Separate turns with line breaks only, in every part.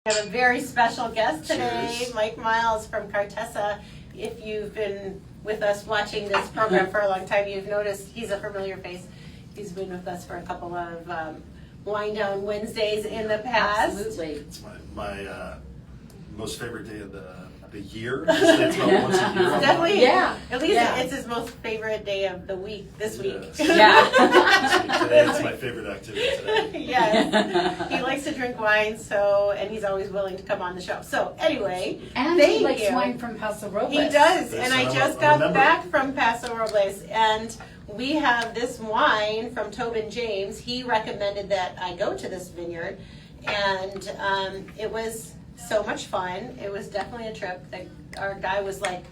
We have a very special guest today,
Cheers.
Mike Miles from Cartessa. If you've been with us watching this program for a long time, you've noticed he's a familiar face. He's been with us for a couple of Wind Down Wednesdays in the past.
Absolutely.
It's my most favorite day of the year. It's about once a year.
Definitely,
Yeah.
At least
Yeah.
it's his most favorite day of the week, this week.
Yes.
Yeah.
Today is my favorite activity today.
Yes. He likes to drink wine, and he's always willing to come on the show. So anyway,
And
thank
he likes
you.
wine from Paso Robles.
He does,
Yes,
and I
I'm
just
a
got
member.
back from Paso Robles, and we have this wine from Tobin James. He recommended that I go to this vineyard, and it was so much fun. It was definitely a trip. Our guy was like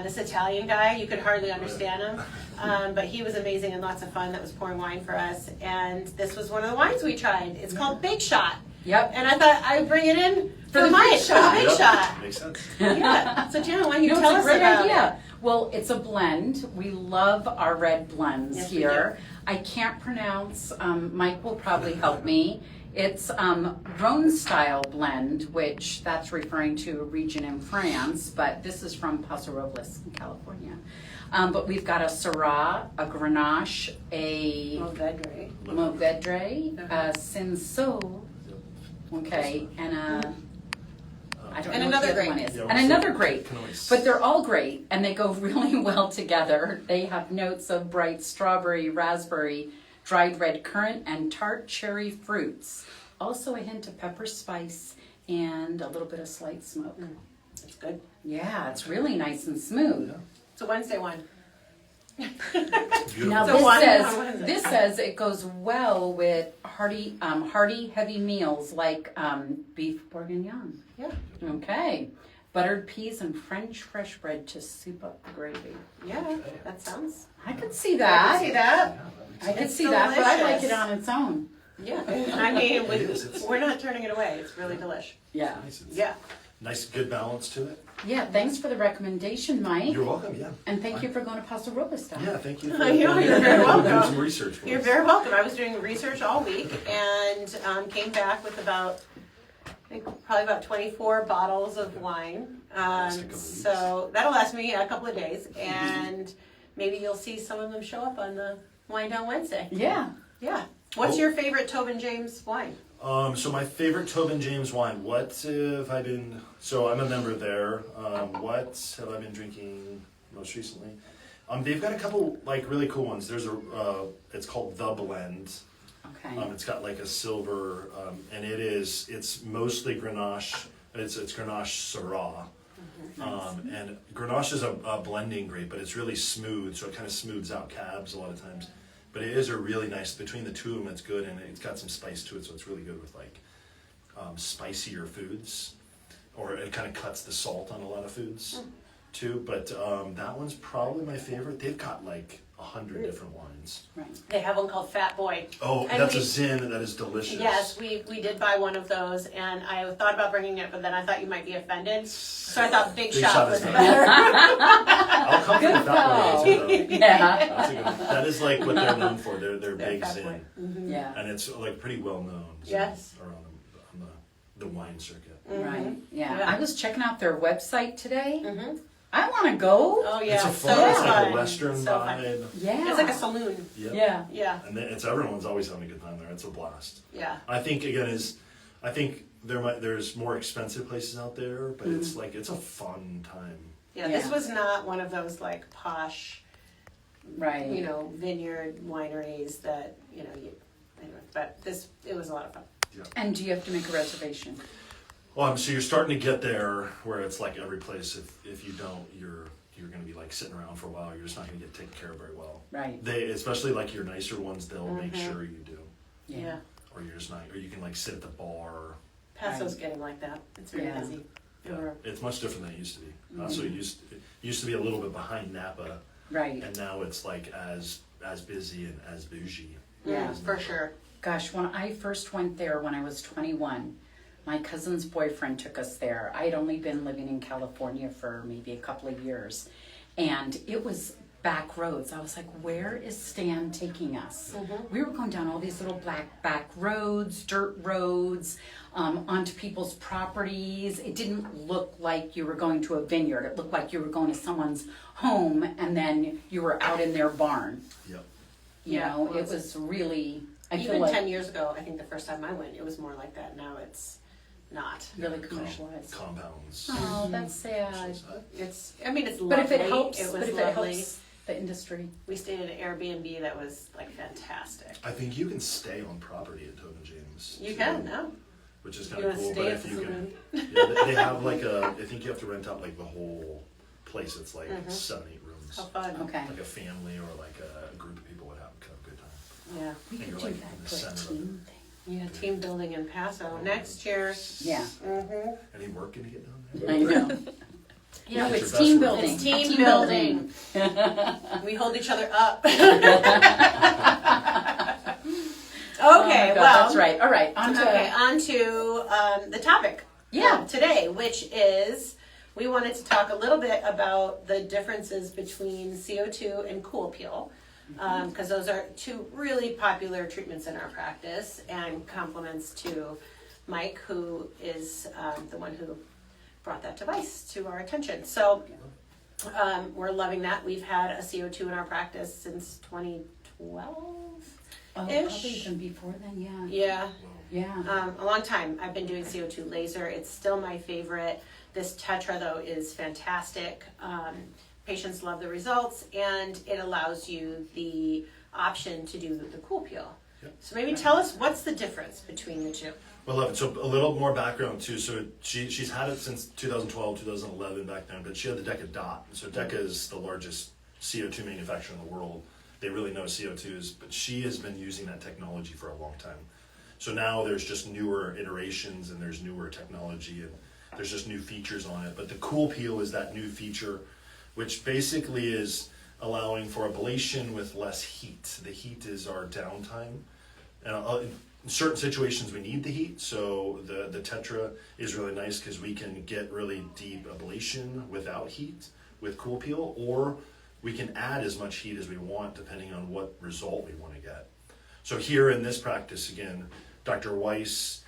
this Italian guy. You could hardly understand him, but he was amazing and lots of fun. That was pouring wine for us, and this was one of the wines we tried. It's called Big Shot.
Yep.
And I thought I would bring it in for
the
Mike,
Big
for the Big
Yep,
Shot.
Makes sense.
Yeah. So Jenna, why don't you
No,
tell
it's
us
a great
about
idea. Well, it's a blend. We love our red blends
Yes, we
here. I can't pronounce, Mike will probably help me. It's Rhone style blend, which that's referring to a region in France, but this is from Paso Robles in California. But we've got a Syrah, a Grenache, a
it? Mourvedre.
Mourvedre, a Cinsault, okay, and a I don't
And
know
another
what the other
grape.
one is.
Yeah,
And
we'll
another
see.
grape.
Can always-
But they're all great and they go really well together. They have notes of bright strawberry, raspberry, dried red currant, and tart cherry fruits. Also a hint of pepper spice and a little bit of slight smoke.
That's good.
Yeah, it's really nice and smooth.
Yeah.
It's a Wednesday one.
Beautiful.
Now
So
this
why-
says
why is it?
this says it goes well with hearty heavy meals like beef bourguignon.
Yeah.
Okay. Buttered peas and French fresh bread to soup up the gravy.
Yeah. That sounds.
I could see
I
that.
can see that.
I could
It's
see that, but I like
delicious.
it on its own.
Yeah. I mean,
It is. It's-
we're not turning it away. It's really delish.
Yeah.
Nice. It's
Yeah.
Nice, good balance to it.
Yeah, thanks for the recommendation, Mike.
You're welcome. Yeah.
And thank you for going to Paso Robles style.
Yeah. Thank you. For
You're very
doing
welcome.
some research for
You're
us.
very welcome. I was doing research all week and came back with about, I think, probably about 24 bottles of wine.
Last a couple weeks.
So that'll last me a couple of days, and maybe you'll see some of them show up on the Wine Down Wednesday.
Yeah.
Yeah. What's
Oh.
your favorite Tobin James wine?
So my favorite Tobin James wine. What have I been? So I'm a member there. What have I been drinking most recently? They've got a couple like really cool ones. There's it's called The Blend.
Okay.
It's got like a silver, and it's mostly Grenache. It's Grenache Syrah. And Grenache is a blending grape, but it's really smooth, so it kind of smooths out cabs a lot of times. But it is a really nice, between the two of them, it's good, and it's got some spice to it, so it's really good with like spicier foods, or it kind of cuts the salt on a lot of foods too. But that one's probably my favorite. They've got like 100 different wines.
Right.
They have one called Fat Boy.
Oh,
And
that's
we-
a Zin, that is delicious.
Yes, we did buy one of those, and I thought about bringing it, but then I thought you might be offended, so I thought Big Shot was
is nice.
better.
I'll come
Good
with that one
call.
too, though.
Yeah.
That's a good one. That is like what they're known for. They're big
Fat
Zin,
Boy.
Yeah.
and it's like pretty well known.
Yes.
around on the wine circuit.
Right. Yeah.
Yeah.
I was checking out their website today.
Mhm.
I want to go.
Oh yeah,
It's a
so
fun, it's like
fun.
a Western
So fun.
vibe.
Yeah.
It's like a saloon.
Yep.
Yeah.
Yeah,
And then everyone's always having a good time there. It's a blast.
yeah.
I think there's more expensive places out there, but it's like it's a fun time.
Yeah, this
Yeah.
was not one of those like posh,
Right.
vineyard wineries that, anyway, but it was a lot of fun.
And do you have to make a reservation?
So you're starting to get there where it's like every place. If you don't, you're going to be like sitting around for a while. You're just not going to get taken care of very well.
Right.
They, especially like your nicer ones, they'll make sure you do,
Yeah.
or you're just not, or you can like sit at the bar.
Paso's getting like that. It's very
Yeah.
busy.
Yeah,
Or-
it's much different than it used to be. So it used to be a little bit behind Napa,
Right.
and now it's like as busy and as bougie.
Yeah.
for sure.
Gosh, when I first went there when I was 21, my cousin's boyfriend took us there. I had only been living in California for maybe a couple of years. And it was back roads. I was like, where is Stan taking us? We were going down all these little black back roads, dirt roads, onto people's properties. It didn't look like you were going to a vineyard. It looked like you were going to someone's home and then you were out in their barn.
Yep.
You
Yeah,
know,
well,
it was really, I feel
Even
like
10 years ago, I think the first time I went, it was more like that. Now it's not.
really commercialized.
Compounds.
Oh, that's sad.
It's, I mean, it's
But
lovely.
if it helps,
it was
but if
lovely.
it helps the industry.
We stayed in an Airbnb that was like fantastic.
I think you can stay on property at Tobin James.
You
too,
can, no?
Which is
You
kind of
wanna
cool,
stay
but
at
if
the
you can,
saloon?
yeah, they have like I think you have to rent out like the whole place. It's like 7-8 rooms.
How fun.
Okay.
Like a family or like a group of people would have kind of a good time.
Yeah.
We
And
could
you're
do
like in
that
the
for a
center of
team thing.
Yeah, team building in Paso. Next year.
Yeah,
Any work gonna get done there?
I know.
Yeah,
No,
Get
it's
your
team
best work.
building.
it's team building. We hold each other up. Okay,
Oh my God,
well.
that's right. All right, on to
Okay, on to the topic
Yeah.
of today, which is we wanted to talk a little bit about the differences between CO2 and Cool Peel, because those are two really popular treatments in our practice, and compliments to Mike, who is the one who brought that device to our attention. So we're loving that. We've had a CO2 in our practice since 2012.
Oh,
Ish.
probably even before then. Yeah,
Yeah.
yeah.
A long time. I've been doing CO2 laser. It's still my favorite. This Tetra, though, is fantastic. Patients love the results, and it allows you the option to do the Cool Peel.
Yep.
So maybe tell us what's the difference between the two.
Well, love it. So a little more background too. So she's had it since 2012, 2011 back then, but she had the DECA DOT. So DECA is the largest CO2 manufacturer in the world. They really know CO2s, but she has been using that technology for a long time. So now there's just newer iterations and there's newer technology and there's just new features on it. But the Cool Peel is that new feature, which basically is allowing for ablation with less heat. The heat is our downtime. And in certain situations we need the heat, so the Tetra is really nice because we can get really deep ablation without heat with Cool Peel, or we can add as much heat as we want depending on what result we want to get. So here in this practice, again, Dr. Weiss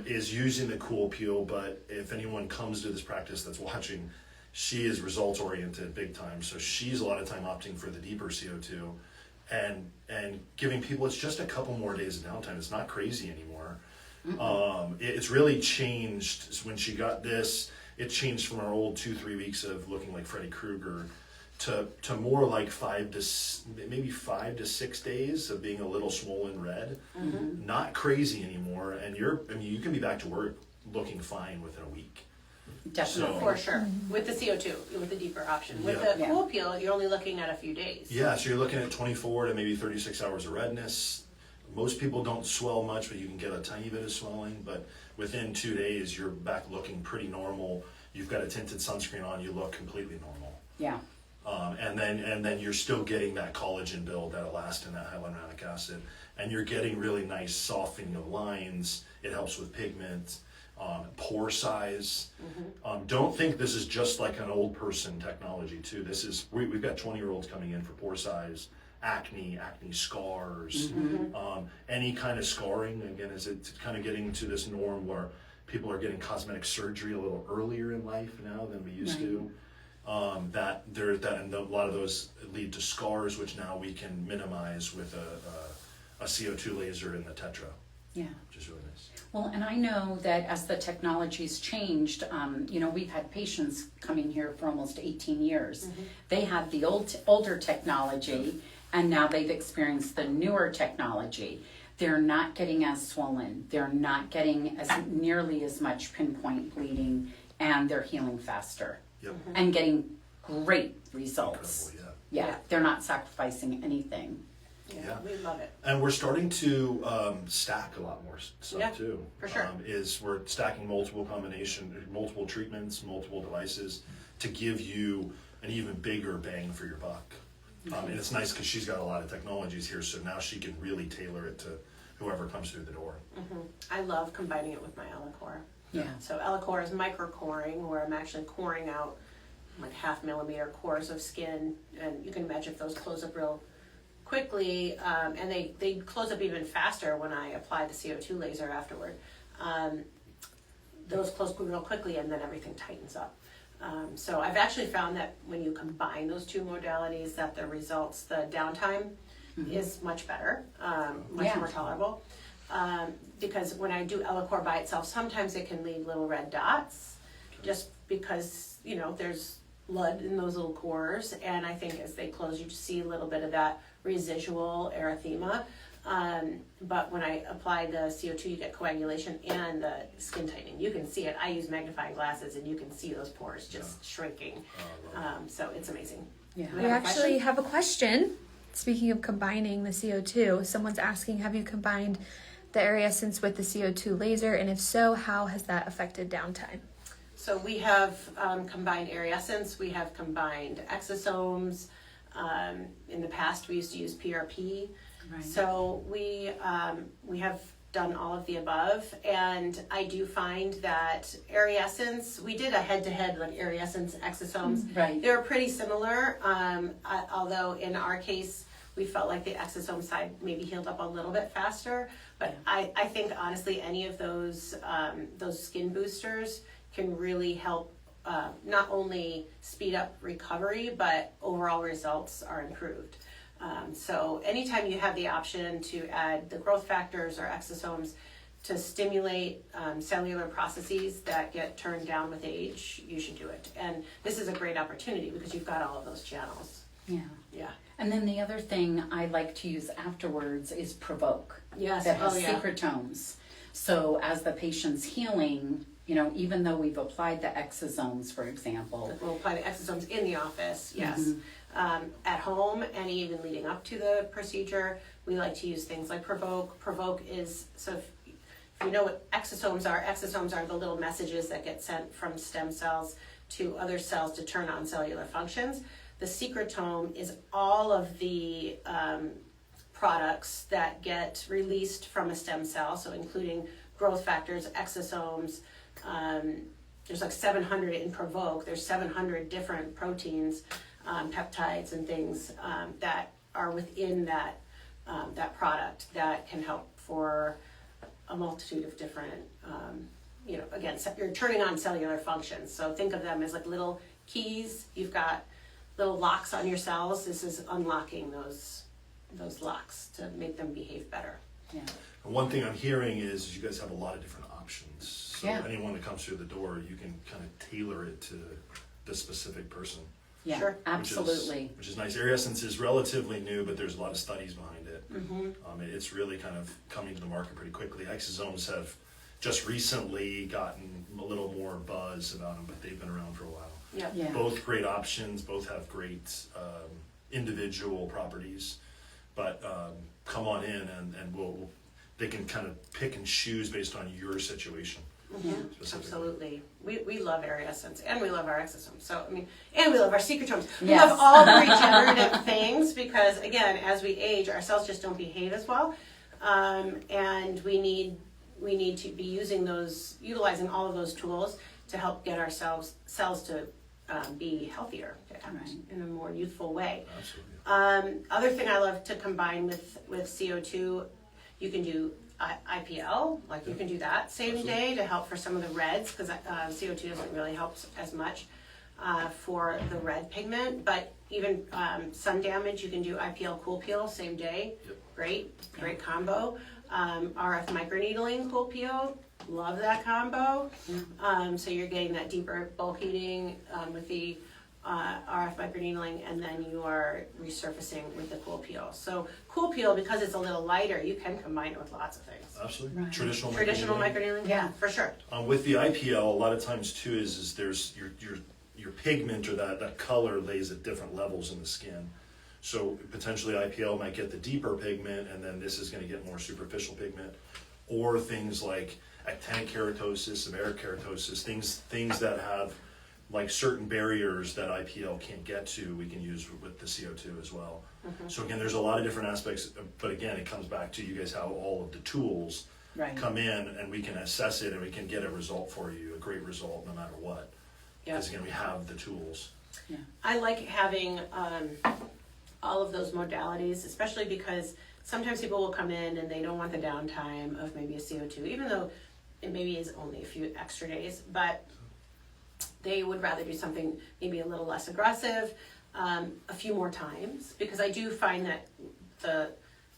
is using the Cool Peel, but if anyone comes to this practice that's watching, she is results oriented big time. So she's a lot of time opting for the deeper CO2 and giving people, it's just a couple more days of downtime. It's not crazy anymore. It's really changed. So when she got this, it changed from our old 2-3 weeks of looking like Freddy Krueger to more like 5 to 6 days of being a little swollen red. Not crazy anymore, and you can be back to work looking fine within a week.
Definitely.
For sure. With the CO2, with the deeper option. With
Yeah.
the Cool Peel, you're only looking at a few days.
Yeah, so you're looking at 24 to maybe 36 hours of redness. Most people don't swell much, but you can get a tiny bit of swelling. But within 2 days, you're back looking pretty normal. You've got a tinted sunscreen on, you look completely normal.
Yeah.
And then you're still getting that collagen build, that elastin, that hyaluronic acid, and you're getting really nice softening of lines. It helps with pigment, pore size. Don't think this is just like an old person technology too. This is we've got 20-year-olds coming in for pore size, acne scars, any kind of scarring. Again, is it kind of getting to this norm where people are getting cosmetic surgery a little earlier in life now than we used to. And a lot of those lead to scars, which now we can minimize with a CO2 laser in the Tetra,
Yeah.
which is really nice.
Well, and I know that as the technology's changed, we've had patients coming here for almost 18 years. They had the older technology, and now they've experienced the newer technology. They're not getting as swollen. They're not getting nearly as much pinpoint bleeding, and they're healing faster
Yep.
and getting great results.
Incredible,
Yeah, they're not sacrificing anything.
Yeah, we love it.
And we're starting to stack a lot more stuff
Yeah,
too.
for sure.
We're stacking multiple treatments, multiple devices to give you an even bigger bang for your buck. And it's nice because she's got a lot of technologies here, so now she can really tailor it to whoever comes through the door.
I love combining it with my Elocore.
Yeah.
So Elocore is micro-coring, where I'm actually coring out like 0.5 millimeter cores of skin, and you can imagine if those close up real quickly, and they close up even faster when I apply the CO2 laser afterward. Those close real quickly, and then everything tightens up. So I've actually found that when you combine those two modalities, that the results, the downtime is much better, much more tolerable. Because when I do Ellacor by itself, sometimes it can leave little red dots, just because, you know, there's blood in those little cores, and I think as they close, you just see a little bit of that residual erythema. But when I apply the CO2, you get coagulation and the skin tightening. You can see it. I use magnifying glasses, and you can see those pores just shrinking. So it's amazing.
Yeah.
Do
We
have a
actually
question?
have a question. Speaking of combining the CO2, someone's asking, have you combined the Ariessence with the CO2 laser? And if so, how has that affected downtime?
So we have combined Ariessence. We have combined exosomes. In the past, we used to use PRP.
Right.
So we have done all of the above, and I do find that Ariessence, we did a head-to-head like Ariessence exosomes.
Right.
They were pretty similar, although in our case, we felt like the exosome side maybe healed up a little bit faster. But I think honestly, any of those skin boosters can really help not only speed up recovery, but overall results are improved. So anytime you have the option to add the growth factors or exosomes to stimulate cellular processes that get turned down with age, you should do it. And this is a great opportunity because you've got all of those channels.
Yeah.
Yeah.
And then the other thing I like to use afterwards is Provoke.
Yes.
That has
Oh, yeah.
secretomes. So as the patient's healing, you know, even though we've applied the exosomes, for example,
We'll apply the exosomes in the office, yes. At home and even leading up to the procedure, we like to use things like Provoke. Provoke is, so if you know what exosomes are the little messages that get sent from stem cells to other cells to turn on cellular functions. The secretome is all of the products that get released from a stem cell, so including growth factors, exosomes. There's like 700 in Provoke. There's 700 different proteins, peptides and things that are within that product that can help for a multitude of different, again, you're turning on cellular functions. So think of them as like little keys. You've got little locks on your cells. This is unlocking those locks to make them behave better.
yeah.
And one thing I'm hearing is you guys have a lot of different options. So
Yeah.
anyone that comes through the door, you can kind of tailor it to the specific person.
Yeah,
Sure.
absolutely.
Which is nice. Ariessence is relatively new, but there's a lot of studies behind it. It's really kind of coming to the market pretty quickly. Exosomes have just recently gotten a little more buzz about them, but they've been around for a while.
Yeah.
Yeah.
Both great options, both have great individual properties, but come on in and they can kind of pick and choose based on your situation. Specifically.
Absolutely. We love Ariessence and we love our exosomes. So, and we love our secretomes. We
Yes.
love all the regenerative things because, again, as we age, our cells just don't behave as well. And we need to be utilizing all of those tools to help get our cells to be healthier, to act
Right.
in a more youthful way.
Absolutely.
Other thing I love to combine with CO2, you can do IPL, like you can do that same day to help for some of the reds, because CO2 doesn't really help as much for the red pigment, but even sun damage, you can do IPL Cool Peel same day.
Yep.
Great combo. RF microneedling Cool Peel, love that combo. So you're getting that deeper bulk heating with the RF microneedling, and then you are resurfacing with the Cool Peel. So Cool Peel, because it's a little lighter, you can combine it with lots of things.
Absolutely.
Right.
Traditional
Microneedling, yeah, for sure.
With the IPL, a lot of times too is there's your pigment or that color lays at different levels in the skin. So potentially IPL might get the deeper pigment, and then this is going to get more superficial pigment, or things like actinic keratosis, seborrheic keratosis, things that have like certain barriers that IPL can't get to, we can use with the CO2 as well. So again, there's a lot of different aspects, but again, it comes back to you guys how all of the tools
Right.
come in and we can assess it and we can get a result for you, a great result no matter what.
Yeah.
Because again, we have the tools.
Yeah.
I like having all of those modalities, especially because sometimes people will come in and they don't want the downtime of maybe a CO2, even though it maybe is only a few extra days, but they would rather do something maybe a little less aggressive, a few more times, because I do find that the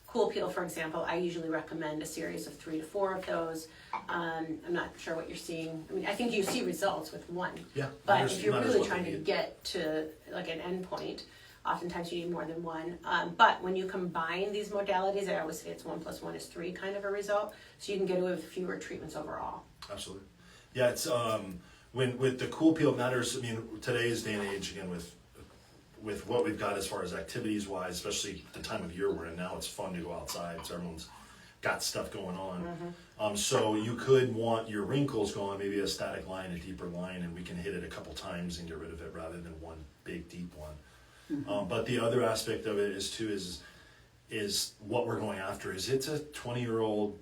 Cool Peel, for example, I usually recommend a series of 3 to 4 of those. I'm not sure what you're seeing. I mean, I think you see results with one.
Yeah.
But
matters-
if you're
matters
really
what they
trying to
need.
get to like an end point, oftentimes you need more than one. But when you combine these modalities, I always say it's 1 + 1 is 3 kind of a result. So you can get away with fewer treatments overall.
Absolutely. Yeah, it's when with the Cool Peel, it matters. I mean, today's day and age, again, with what we've got as far as activities wise, especially the time of year we're in now, it's fun to go outside. So everyone's got stuff going on. So you could want your wrinkles going, maybe a static line, a deeper line, and we can hit it a couple times and get rid of it rather than one big deep one. But the other aspect of it is what we're going after. Is it's a 20-year-old,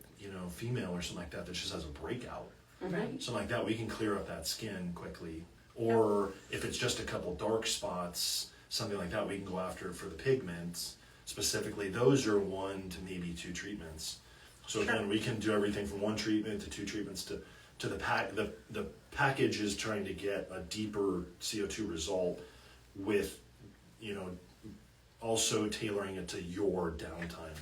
female or something like that just has a breakout.
Right.
Something like that, we can clear up that skin quickly. Or if it's just a couple dark spots, something like that, we can go after it for the pigments. Specifically, those are 1 to maybe 2 treatments. So again, we can do everything from 1 treatment to 2 treatments to the package is trying to get a deeper CO2 result with, also tailoring it to your downtime,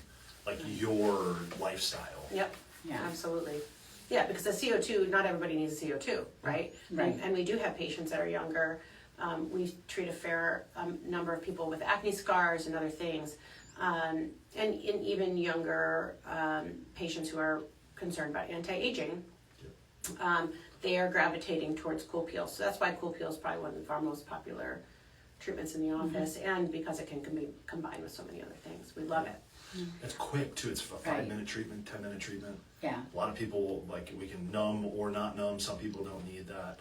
like your lifestyle.
Yep.
Yeah.
Absolutely. Yeah, because the CO2, not everybody needs CO2, right?
Right.
And we do have patients that are younger. We treat a fair number of people with acne scars and other things. And even younger patients who are concerned about anti-aging, they are gravitating towards Cool Peel. So that's why Cool Peel is probably one of our most popular treatments in the office, and because it can be combined with so many other things. We love it.
It's quick too. It's a 5-minute treatment, 10-minute treatment.
Yeah.
A lot of people we can numb or not numb. Some people don't need that.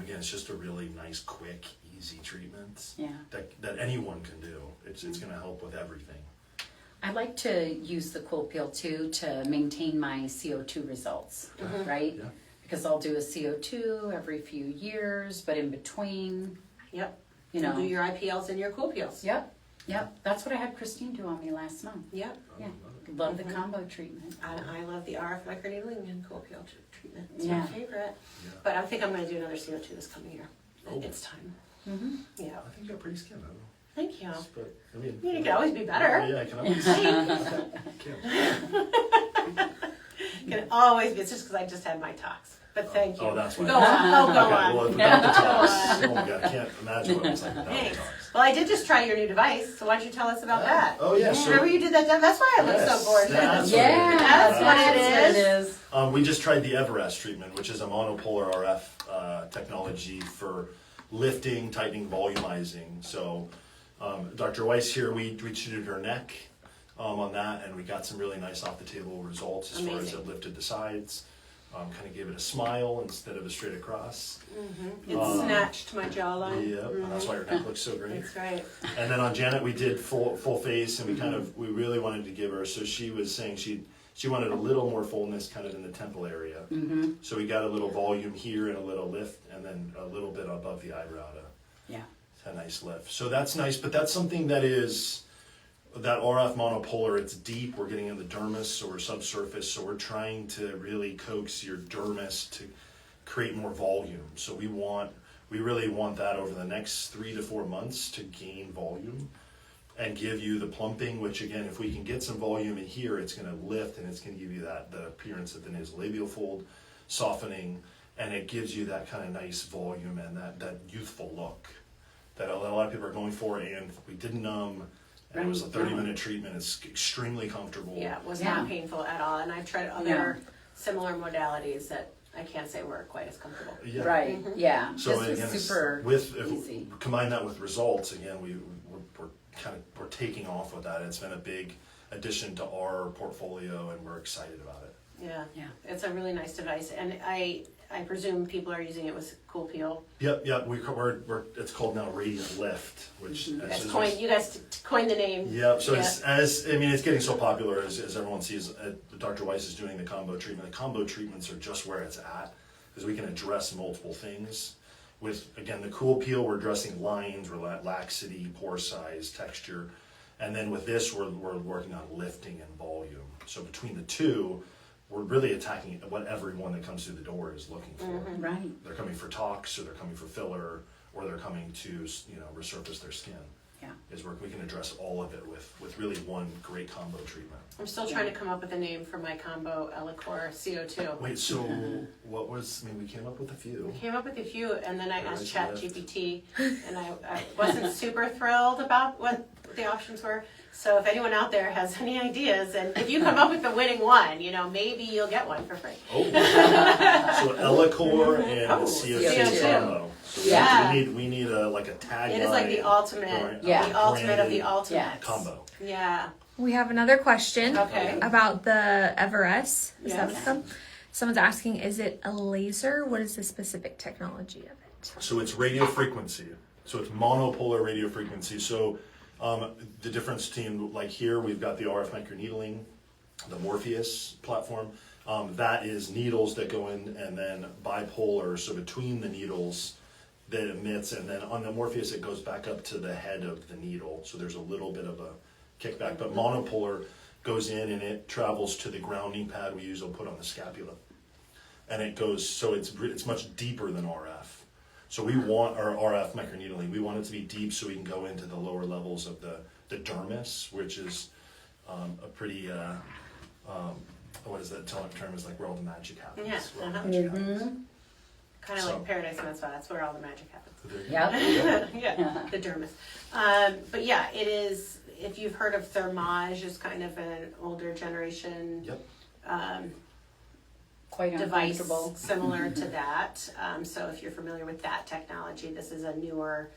Again, it's just a really nice, quick, easy treatment
Yeah.
that anyone can do. It's going to help with everything.
I like to use the Cool Peel too to maintain my CO2 results, right?
Yeah.
Because I'll do a CO2 every few years, but in between,
Yep.
you know.
Do your IPLs and your Cool Peels.
Yep. That's what I had Christine do on me last month.
Yep.
Yeah. Love the combo treatment.
I love the RF microneedling and Cool Peel treatment. It's
Yeah.
my favorite.
Yeah.
But I think I'm going to do another CO2 this coming year.
Oh.
It's time.
Mm-hmm.
Yeah.
I think you got pretty skin. I don't know.
Thank you.
But I mean,
You can always be better.
Yeah, I can always.
Can always be. It's just because I just had my talks. But thank you.
Oh, that's why.
Go on. Oh, go
Okay,
on.
well, without the talks, oh my God, I can't imagine what it's like without the
Thanks.
talks.
Well, I did just try your new device, so why don't you tell us about that?
Oh yeah, so
Remember you did that? That's why I look
Yes,
so gorgeous.
that's
Yeah,
That's what it
that's
is.
we just tried the Everest treatment, which is a monopolar RF technology for lifting, tightening, volumizing. So Dr. Weiss here, we treated her neck on that, and we got some really nice off the table results as far as
Amazing.
it lifted the sides. Kind of gave it a smile instead of a straight across.
It snatched my jawline.
Yeah, that's why her neck looks so great.
That's right.
And then on Janet, we did full face, and we really wanted to give her. So she was saying she wanted a little more fullness, kind of in the temple area.
Mm-hmm.
So we got a little volume here and a little lift, and then a little bit above the eyebrow
Yeah.
to a nice lift. So that's nice, but that's something that is that RF monopolar. It's deep. We're getting in the dermis or subsurface, so we're trying to really coax your dermis to create more volume. So we really want that over the next 3 to 4 months to gain volume and give you the plumping, which again, if we can get some volume in here, it's going to lift and it's going to give you the appearance of the nasolabial fold softening, and it gives you that kind of nice volume and that youthful look that a lot of people are going for. And we didn't numb, and it was a 30-minute treatment. It's extremely comfortable.
Yeah, it was
Yeah.
not painful at all. And I've tried other similar modalities that I can't say were quite as comfortable.
Yeah.
Right. Yeah.
So
this
again,
was super
if
easy.
we combine that with results, again, we're taking off with that. It's been a big addition to our portfolio, and we're excited about it.
Yeah.
Yeah.
It's a really nice device. And I presume people are using it with Cool Peel.
Yep. We're it's called now Radiant Lift, which
You guys coined the name.
Yep. So it's getting so popular as everyone sees. Dr. Weiss is doing the combo treatment. The combo treatments are just where it's at because we can address multiple things with, again, the Cool Peel, we're addressing lines, laxity, pore size, texture. And then with this, we're working on lifting and volume. So between the two, we're really attacking what everyone that comes through the door is looking for.
Right.
They're coming for tox, or they're coming for filler, or they're coming to, resurface their skin.
Yeah.
Is where we can address all of it with really one great combo treatment.
I'm still trying to come up with a name for my combo Elicor CO2.
Wait, so we came up with a few.
I came up with a few, and then I asked
Right,
ChatGPT, and I wasn't super thrilled about what the options were. So if anyone out there has any ideas, and if you come up with the winning one, maybe you'll get one for free.
Oh, so Elicor and
Oh,
CO2 combo. So
Yeah.
we need a tagline.
It is like the ultimate,
Right.
Yeah.
the ultimate of the
Branded
ultimate.
combo.
Yeah.
We have another question
Okay.
about the Everest. Is that what
Yes.
it's called? Someone's asking, is it a laser? What is the specific technology of it?
So it's radio frequency. So it's monopolar radio frequency. So the difference between, like here, we've got the RF microneedling, the Morpheus platform. That is needles that go in, and then bipolar, so between the needles that emits, and then on the Morpheus it goes back up to the head of the needle. So there's a little bit of a kickback. But monopolar goes in and it travels to the grounding pad we usually put on the scapula. And it goes, so it's much deeper than RF. So we want our RF microneedling, we want it to be deep so we can go into the lower levels of the dermis, which is a pretty, what is that term, is like where all the magic happens.
Yeah,
Where all the
uh-huh.
magic happens.
Kind of
So-
like Paradise Mitzvah. That's where all the magic happens.
So there you
Yep.
go.
Yeah, the dermis. But yeah, it is. If you've heard of Thermage, is kind of an older generation
Yep.
Quite
device
uncomfortable.
similar to that. So if you're familiar with that technology, this is a newer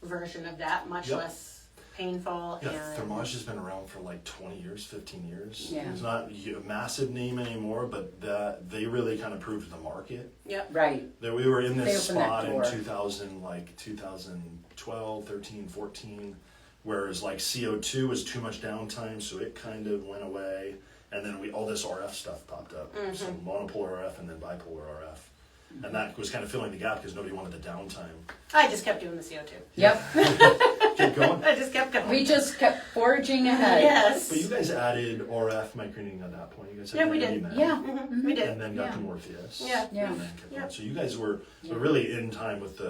version of that, much
Yep.
less painful.
Yeah,
and
Thermage has been around for like 20 years, 15 years.
Yeah.
It's not a massive name anymore, but they really kind of proved the market.
Yep.
Right.
That we were in
They
this
opened that
spot in
door.
2012, 13, 14, whereas like CO2 was too much downtime, so it kind of went away. And then all this RF stuff popped up. So monopolar RF and then bipolar RF. And that was kind of filling the gap because nobody wanted the downtime.
I just kept doing the CO2.
Yep.
Keep going.
I just kept going.
We just kept forging ahead.
Yes.
But you guys added RF microneedling at that point. You guys had
Yeah, we did.
Handyman.
Yeah.
We did.
And then got
Yeah.
to Morpheus.
Yeah.
Yeah.
And then kept
Yeah.
going. So you guys were
Yeah.
really in time with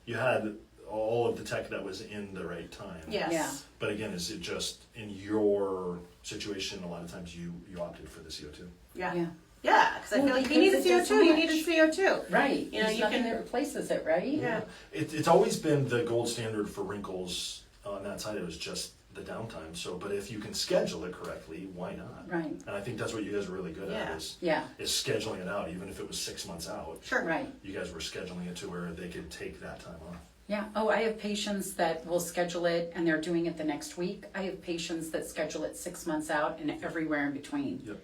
you had all of the tech that was in the right time.
Yes.
Yeah.
But again, is it just in your situation, a lot of times you opted for the CO2?
Yeah.
Yeah.
Yeah, because I
Well,
feel like
because
you need a
it does so
CO2, you
much.
need a CO2.
Right.
You know,
There's
you
nothing
can-
that replaces it, right?
Yeah.
It's always been the gold standard for wrinkles on that side. It was just the downtime. So, but if you can schedule it correctly, why not?
Right.
And I think that's what you guys are really good
Yeah.
at is
Yeah.
scheduling it out, even if it was 6 months out.
Sure.
Right.
You guys were scheduling it to where they could take that time off.
Yeah. Oh, I have patients that will schedule it and they're doing it the next week. I have patients that schedule it 6 months out and everywhere in between.
Yep.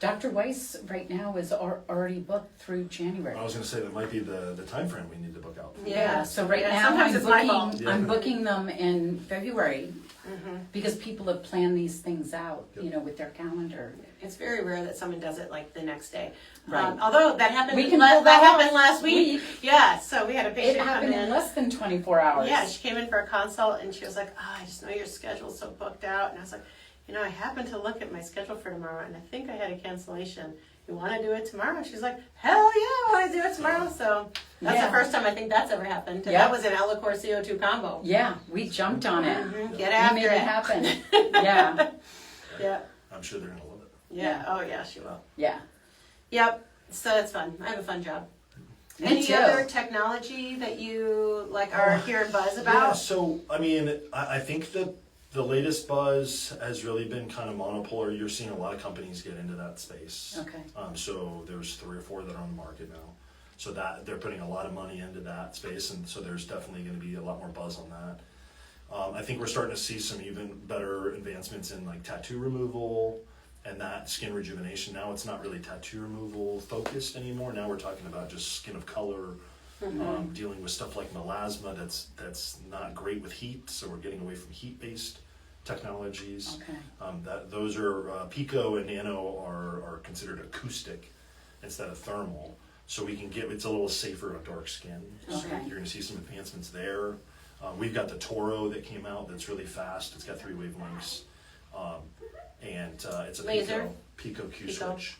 Dr. Weiss right now is already booked through January.
I was going to say that might be the time frame we need to book out.
Yeah.
So right
Yeah,
now
sometimes
I'm
it's my fault.
booking,
Yeah.
I'm booking them in February
Mm-hmm.
because people have planned these things out,
Yep.
with their calendar.
It's very rare that someone does it like the next day.
Right.
Although that happened,
We can pull
that
that
happened
off.
last week. Yeah. So we had a
It
patient come
happened in
in.
less than 24 hours.
Yeah, she came in for a consult and she was like, I just know your schedule's so booked out. And I was like, I happened to look at my schedule for tomorrow and I think I had a cancellation. You want to do it tomorrow? She's like, hell yeah, I want to do it tomorrow. So that's
Yeah.
the first time I think that's ever happened. And
Yeah.
that was an Elicor CO2 combo.
Yeah, we jumped on it.
Mhm, Get
We
after
made
it.
it happen. Yeah,
Yeah.
I'm sure they're going to love it.
Yeah. Oh, yeah, she will.
yeah.
Yep. So it's fun. I have a fun job.
Me
Any
too.
other technology that you are hearing buzz
Yeah,
about?
so, I mean, I think that the latest buzz has really been kind of monopolar. You're seeing a lot of companies get into that space.
Okay.
So there's 3 or 4 that are on the market now. So that they're putting a lot of money into that space, and so there's definitely going to be a lot more buzz on that. I think we're starting to see some even better advancements in like tattoo removal and that skin rejuvenation. Now it's not really tattoo removal focused anymore. Now we're talking about just skin of color, dealing with stuff like melasma that's not great with heat. So we're getting away from heat-based technologies.
Okay.
Those are Pico and Nano are considered acoustic instead of thermal. so we can get, it's a little safer on dark skin. So
Okay.
you're gonna see some advancements there. We've got the Toro that came out that's really fast. It's got 3 wavelengths. And it's a
Laser?
Pico Q
Pico.
switch.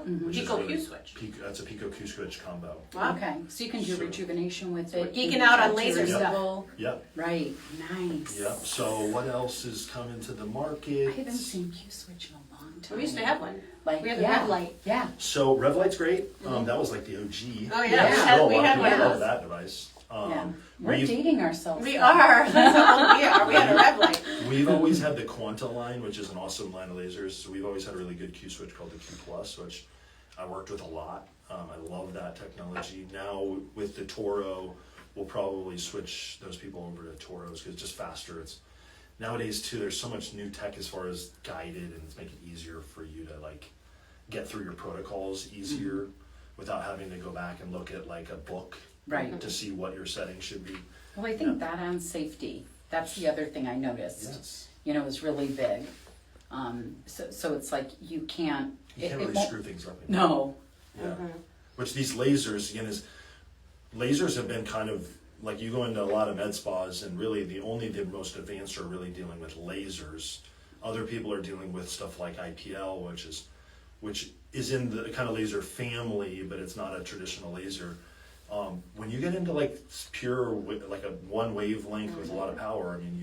Which is
Pico
really-
Q switch.
That's a Pico Q switch combo.
Wow.
Okay, so you can do
So-
rejuvenation with it.
Geeking
you
out on
can
laser
tattoo
stuff.
removal.
Yep,
Right, nice.
yep. So what else is coming to the market?
I haven't seen Q Switch in a long time.
We used to have one.
Like,
We had the
yeah,
red light.
Yeah,
So Revlight's great. That was like the OG.
Oh, yeah.
Yeah.
Still,
We
a lot of
had
people
one of
love
those.
that device.
yeah. We're
we've-
dating ourselves.
We
though.
are. That's how old we are. We had a red light.
We've always had the Quanta line, which is an awesome line of lasers. So we've always had a really good Q switch called the Q Plus, which I worked with a lot. I love that technology. Now with the Toro, we'll probably switch those people over to Toros because it's just faster. It's nowadays too. There's so much new tech as far as guided, and it's making it easier for you to like get through your protocols easier without having to go back and look at like a book
Right.
to see what your settings should be.
Well, I think that and safety. That's the other thing I noticed.
Yes.
You know, is really big. So it's like you can't.
You can't
it
really
won't-
screw things up.
No.
Yeah. Which these lasers, again, lasers have been kind of, like you go into a lot of med spas and really the most advanced are really dealing with lasers. Other people are dealing with stuff like IPL, which is in the kind of laser family, but it's not a traditional laser. When you get into like pure, like a one wavelength with a lot of power, I mean,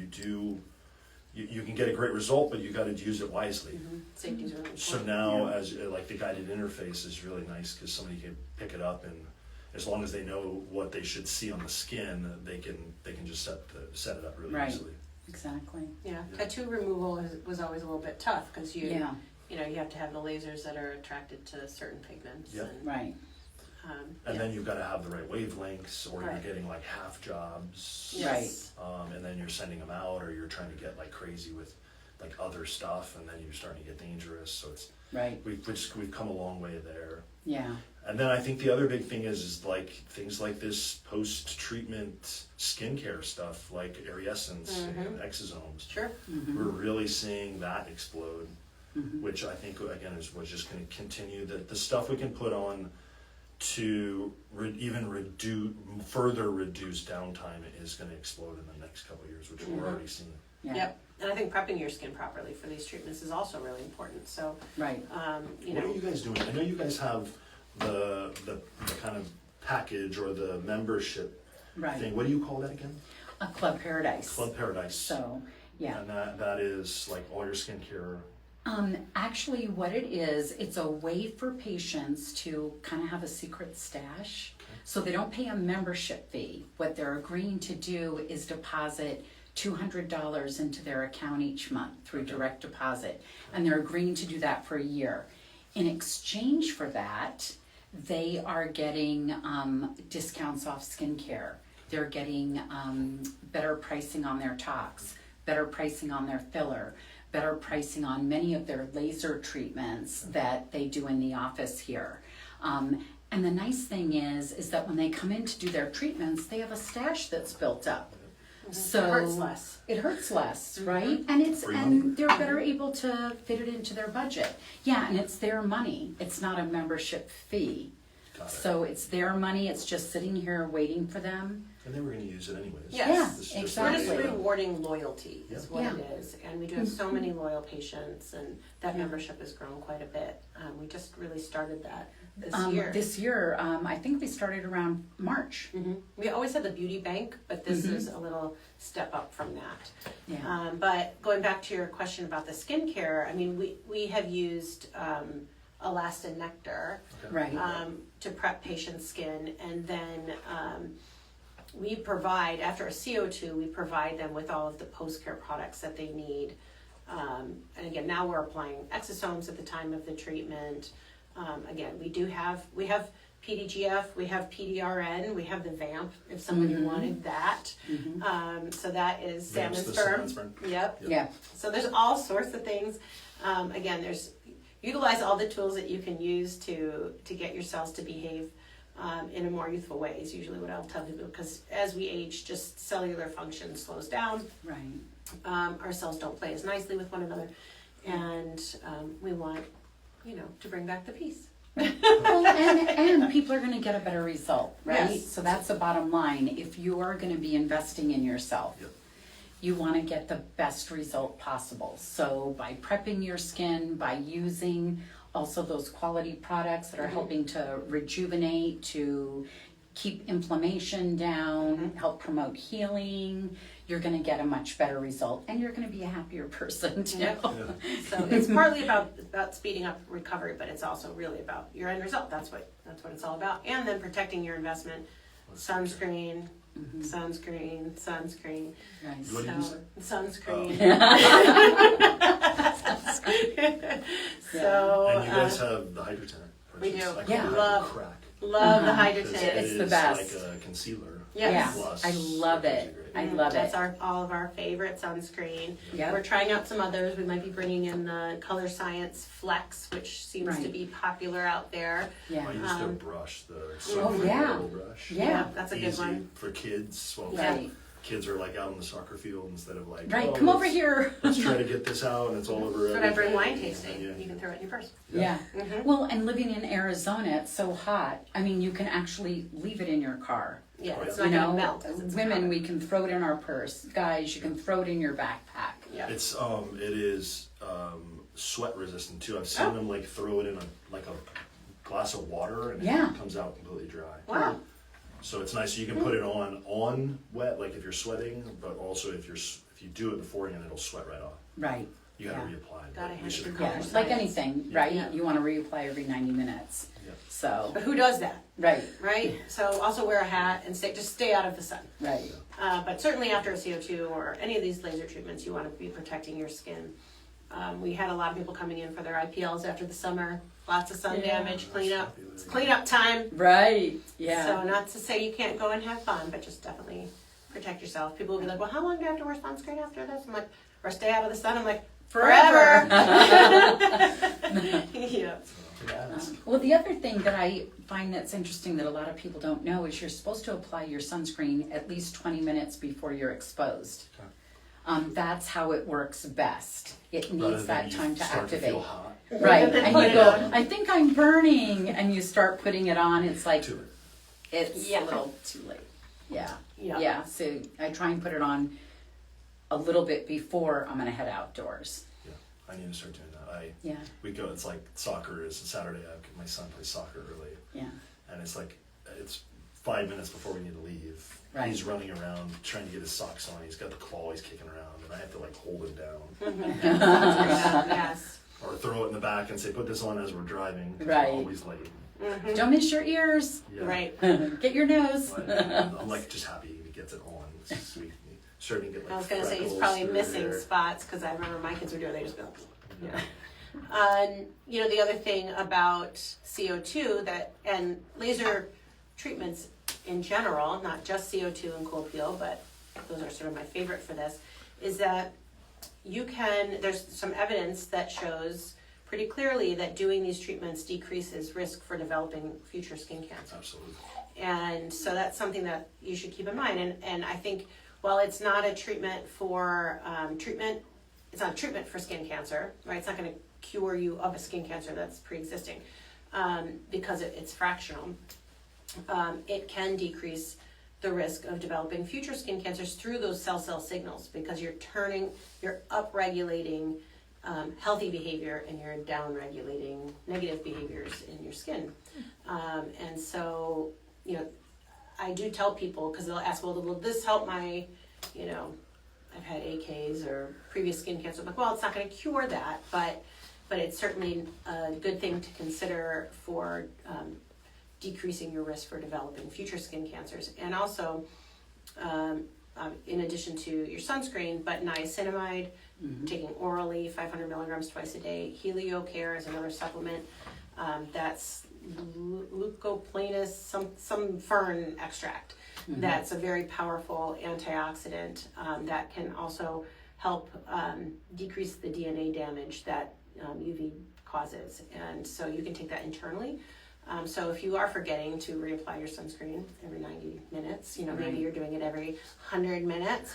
you can get a great result, but you got to use it wisely.
Safety's really important.
So now, as like the guided interface is really nice because somebody can pick it up, and as long as they know what they should see on the skin, they can just set it up really
Right.
easily.
Exactly.
Yeah, tattoo removal was always a little bit tough because you
Yeah.
you have to have the lasers that are attracted to certain pigments.
Yep.
And,
Right.
And then you've got to have the right wavelengths, or
Right.
you're getting like half jobs,
yes.
and then you're sending them out, or you're trying to get like crazy with like other stuff, and then you're starting to get dangerous. So it's
Right.
we've come a long way there.
Yeah.
And then I think the other big thing is like things like this post-treatment skincare stuff, like Ariescence and exosomes.
Sure.
Mm-hmm.
We're really seeing that explode, which I think again was just going to continue. The stuff we can put on to further reduce downtime is going to explode in the next couple of years, which we're already seeing.
Yeah.
Yep. And I think prepping your skin properly for these treatments is also really important. So,
Right.
you
What are
know,
you guys doing? I know you guys have the kind of package or the membership
Right.
thing. What do you call that again?
A Club Paradise.
Club Paradise.
So, yeah.
And that is like all your skincare.
Actually, what it is, it's a way for patients to kind of have a secret stash. So they don't pay a membership fee. What they're agreeing to do is deposit $200 into their account each month through direct deposit. And they're agreeing to do that for a year. In exchange for that, they are getting discounts off skincare. They're getting better pricing on their tox, better pricing on their filler, better pricing on many of their laser treatments that they do in the office here. And the nice thing is that when they come in to do their treatments, they have a stash that's built up. So
it hurts less.
It hurts less, right? And
Free money.
and they're better able to fit it into their budget. Yeah, and it's their money. It's not a membership fee.
Got it.
So it's their money. It's just sitting here waiting for them.
And they were going to use it anyways.
Yes.
Yeah,
This is just
We're
exactly.
just rewarding loyalty is
Yep.
what
Yeah.
it is. And we do have so many loyal patients, and that membership has grown quite a bit. We just really started that this year.
This year, I think we started around March.
We always had the beauty bank, but this is a little step up from that.
Yeah.
But going back to your question about the skincare, I mean, we have used Elastin Nectar
Right.
to prep patients' skin, and then we provide, after a CO2, we provide them with all of the post-care products that they need. And again, now we're applying exosomes at the time of the treatment. Again, we have PDGF, we have PDRN, we have the VAMP if somebody wanted that. So that is salmon
Vamp's the
sperm.
salmon sperm.
Yep.
Yeah.
So there's all sorts of things. Again, utilize all the tools that you can use to get your cells to behave in a more youthful way is usually what I'll tell people, because as we age, just cellular function slows down.
Right.
Our cells don't play as nicely with one another, and we want, to bring back the peace.
Well, and people are going to get a better result, right?
Yes.
So that's the bottom line. If you are going to be investing in yourself,
Yep.
you want to get the best result possible. So by prepping your skin, by using also those quality products that are helping to rejuvenate, to keep inflammation down, help promote healing, you're going to get a much better result, and you're going to be a happier person too.
Yep. So it's partly about speeding up recovery, but it's also really about your end result. That's what it's all about. And then protecting your investment. Sunscreen, sunscreen.
Nice.
What did you say?
Sunscreen.
Oh.
So
And you guys have the Hydrotent.
we
purchase.
do.
I call
Yeah.
it
Love.
Crack.
love the
Uh-huh.
Hydrotent.
It's the
It is
best.
like a concealer.
Yes.
Plus,
I love
gives
it.
you great-
I love
That's
it.
all of our favorite sunscreen.
Yep.
We're trying out some others. We might be bringing in the Color Science Flex, which seems to
Right.
be popular out there.
Yeah.
I used their brush, the
Oh,
soccer
yeah.
little brush.
Yeah.
That's a good
Easy
one.
for kids. Well,
Right.
kids are like out on the soccer field instead of like,
Right.
oh,
Come over
let's-
here.
Let's try to get this out, and it's all over.
That's what I bring wine
everything.
tasting.
Yeah.
You can throw it in your purse.
Yeah.
Mhm.
Well, and living in Arizona, it's so hot. I mean, you can actually leave it in your car.
Yeah, it's
You
not
know,
gonna melt. 'cause it's
women,
powder.
we can throw it in our purse. Guys, you can throw it in your backpack.
Yeah.
It is sweat resistant too. I've seen
Oh.
them like throw it in a glass of water and
Yeah.
it comes out completely dry.
Wow.
So it's nice. You can put it on wet, like if you're sweating, but also if you do it beforehand, it'll sweat right off.
Right.
You gotta
Yeah.
reapply.
Gotta
but we
hand
should
it
have
to
Yeah.
Color
covered
Like
that.
Science.
anything, right?
Yeah.
You want to reapply every 90 minutes.
Yeah.
So,
But who does that,
right,
right? So also wear a hat and just stay out of the sun.
right.
But certainly after a CO2 or any of these laser treatments, you want to be protecting your skin. We had a lot of people coming in for their IPLs after the summer. Lots of sun
Yeah.
damage, cleanup.
That's
It's cleanup time.
Right. Yeah.
So not to say you can't go and have fun, but just definitely protect yourself. People will be like, well, how long do I have to wear sunscreen after this? I'm like, or stay out of the sun. I'm like, forever. Yeah.
Well, the other thing that I find that's interesting that a lot of people don't know is you're supposed to apply your sunscreen at least 20 minutes before you're exposed.
Okay.
That's how it works best. It
Rather
needs
than
that
you
time to
start
activate.
feel hot.
Right,
Then
and
put
you
it
go,
on.
I think I'm burning, and you start putting it on, it's like,
Too late.
it's
Yeah.
a little too late. Yeah.
Yeah.
Yeah, so I try and put it on a little bit before I'm gonna head outdoors.
Yeah, I need to start doing that.
Yeah,
We go. It's like soccer is Saturday. My son plays soccer early,
yeah,
and it's 5 minutes before we need to leave.
Right.
He's running around trying to get his socks on. He's got the claw. He's kicking around, and I have to like hold him down
Yes.
or throw it in the back and say, "Put this on as we're driving." 'cause
Right.
We're always late.
Don't miss your ears,
Yeah.
Right.
get your nose.
I'm like just happy he gets it on. It's just sweet. Starting to get like
I was gonna say he's
freckles
probably
through
missing
there.
spots because I remember my kids were doing. They just go.
Yeah.
You know, the other thing about CO2 and laser treatments in general, not just CO2 and cold peel, but those are sort of my favorite for this, is that there's some evidence that shows pretty clearly that doing these treatments decreases risk for developing future skin cancer.
Absolutely.
And so that's something that you should keep in mind. And I think while it's not a treatment for it's not a treatment for skin cancer, right? It's not going to cure you of a skin cancer that's pre-existing because it's fractional. It can decrease the risk of developing future skin cancers through those cell signals because you're upregulating healthy behavior and you're downregulating negative behaviors in your skin. And so, you know, I do tell people, because they'll ask, well, will this help my, you know, I've had AKs or previous skin cancer. I'm like, well, it's not going to cure that, but it's certainly a good thing to consider for decreasing your risk for developing future skin cancers. And also, in addition to your sunscreen, but niacinamide, taking orally 500 milligrams twice a day. HelioCare is another supplement. That's leucoplanus, some fern extract. That's a very powerful antioxidant that can also help decrease the DNA damage that UV causes. And so you can take that internally. So if you are forgetting to reapply your sunscreen every 90 minutes, you know, maybe you're doing it every 100 minutes,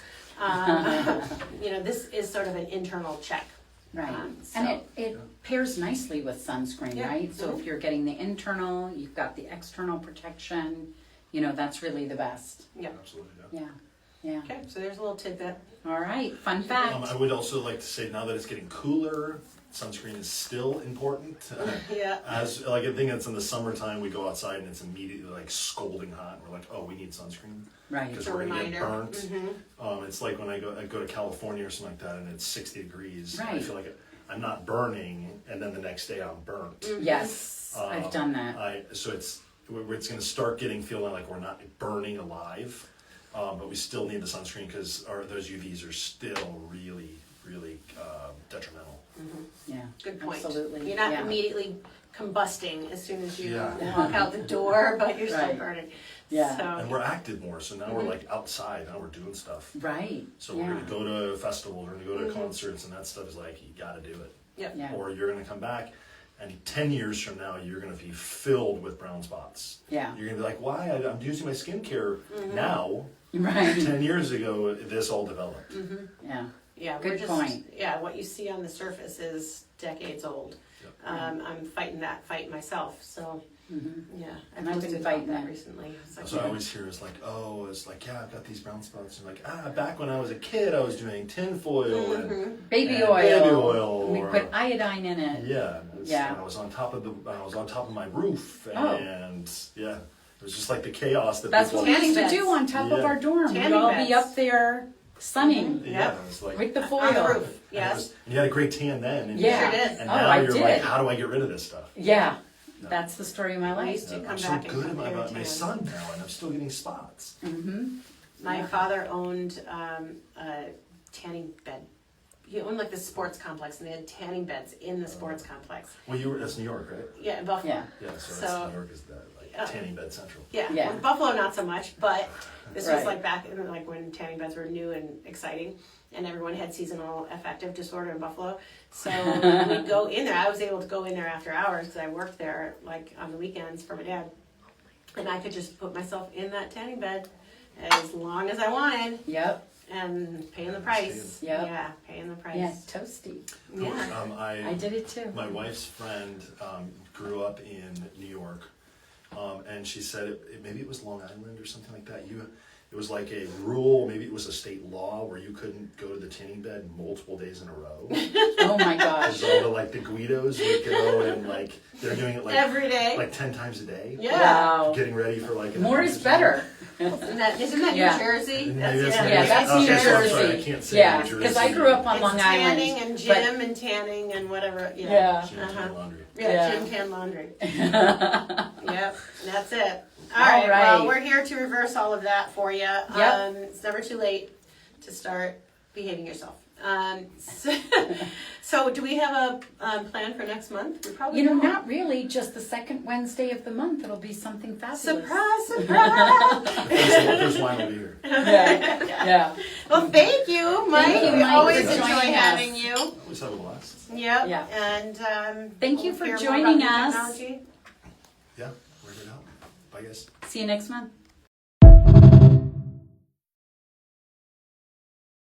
you know, this is sort of an internal check
Right.
So-
And it pairs nicely with sunscreen,
Yeah.
right? So if you're getting the internal, you've got the external protection, that's really the best.
Yeah.
Absolutely, yeah.
Yeah. Yeah.
Okay, so there's a little tidbit.
All right. Fun fact.
I would also like to say now that it's getting cooler, sunscreen is still important.
Yeah.
As like I think it's in the summertime, we go outside and it's immediately like scolding hot. And we're like, oh, we need sunscreen
Right.
because
a
we're gonna get
reminder. Mm-hmm.
burnt. It's like when I go to California or something like that, and it's 60 degrees. I
Right.
feel like I'm not burning, and then the next day I'm burnt.
Yes. I've done that.
So it's going to start feeling like we're not burning alive, but we still need the sunscreen because those UVs are still really, really detrimental.
Yeah.
Good point.
Absolutely.
You're not
Yeah.
immediately combusting as soon as you
Yeah.
walk out the door, but you're still
Right.
burning.
Yeah.
And
So,
we're active more, so now we're like outside. Now we're doing stuff.
Right.
So
yeah.
we're going to go to festivals, we're going to go to concerts, and that stuff is like you got to do it,
yep.
Yeah.
or you're going to come back. And 10 years from now, you're going to be filled with brown spots.
Yeah.
You're going to be like, why? I'm using my skincare now.
Right.
10 years ago, this all developed.
Yeah.
Yeah,
Good point.
Yeah, what you see on the surface is decades old.
Yep.
I'm fighting that fight myself, so yeah.
And I've been
posted
fighting
about that
it.
recently. It's like,
So I always hear it's like, yeah, I've got these brown spots. And like, back when I was a kid, I was doing tinfoil and
Baby
And
oil.
baby oil,
We
or-
put iodine in it.
yeah,
Yeah.
I was on top of my roof,
Oh.
and yeah, it was just like the chaos that
That's
people.
what we used to
Tanning
do on top of
Yeah.
our dorm. We'd
Tanning
all
beds.
be up there sunning
Yeah, it was like
with the foil.
on the roof,
and it
yes.
was- and you had a great tan then, and
Yeah.
Sure did.
and
Oh,
now
I
you're
did.
like, how do I get rid of this stuff?
Yeah. That's the story of my
I
life.
used to come
I'm so
back and
good
compare
about my
tan.
son now, and I'm still getting spots.
My father owned a tanning bed. He owned like the sports complex, and they had tanning beds in the sports complex.
Well, that's New York, right?
Yeah, in Buffalo.
Yeah.
Yeah, so,
So-
that's New York is that like tanning bed central.
Yeah,
Yeah.
well, Buffalo not so much, but this was
Right.
like back in like when tanning beds were new and exciting, and everyone had seasonal affective disorder in Buffalo. So we'd go in there. I was able to go in there after hours because I worked there like on the weekends for my dad, and I could just put myself in that tanning bed as long as I wanted
Yep.
and paying the price.
Yep.
Yeah, paying the price.
Yeah. Toasty.
Yeah.
I did it too.
My wife's friend grew up in New York, and she said maybe it was Long Island or something like that. It was like a rule, maybe it was a state law where you couldn't go to the tanning bed multiple days in a row.
Oh my gosh.
Because all the Guidos would go and like they're doing it like
Every day.
like 10 times a day,
Yeah.
Wow.
getting ready for like an
More
event
is
or
better.
Isn't that
Yeah.
New Jersey?
something.
That's,
Maybe
Yeah, that's
okay,
New
so I'm sorry,
Jersey.
I can't say
Yeah,
New Jersey.
because I grew up on
It's
Long
tanning
Island.
and
but-
gym and tanning and whatever. Yeah.
Yeah.
She was doing laundry.
Yeah,
Yeah.
gym, tan, laundry. Yep, that's it. All right,
All
well,
right.
we're here to reverse all of that for you.
Yep.
It's never too late to start behaving yourself. So do we have a plan for next month? We probably don't.
Not really. Just the second Wednesday of the month. It'll be something fabulous.
Surprise, surprise.
There's wine over here.
Yeah. Yeah.
Well, thank you, Mike.
Thank you,
We
Mike,
always
for
enjoy
joining
having
us.
you.
Always have a blast.
Yep.
Yeah.
And
Thank you
we'll
for
hear more
joining
about new
us.
technology.
Yeah, work it out. Bye, guys.
See you next month.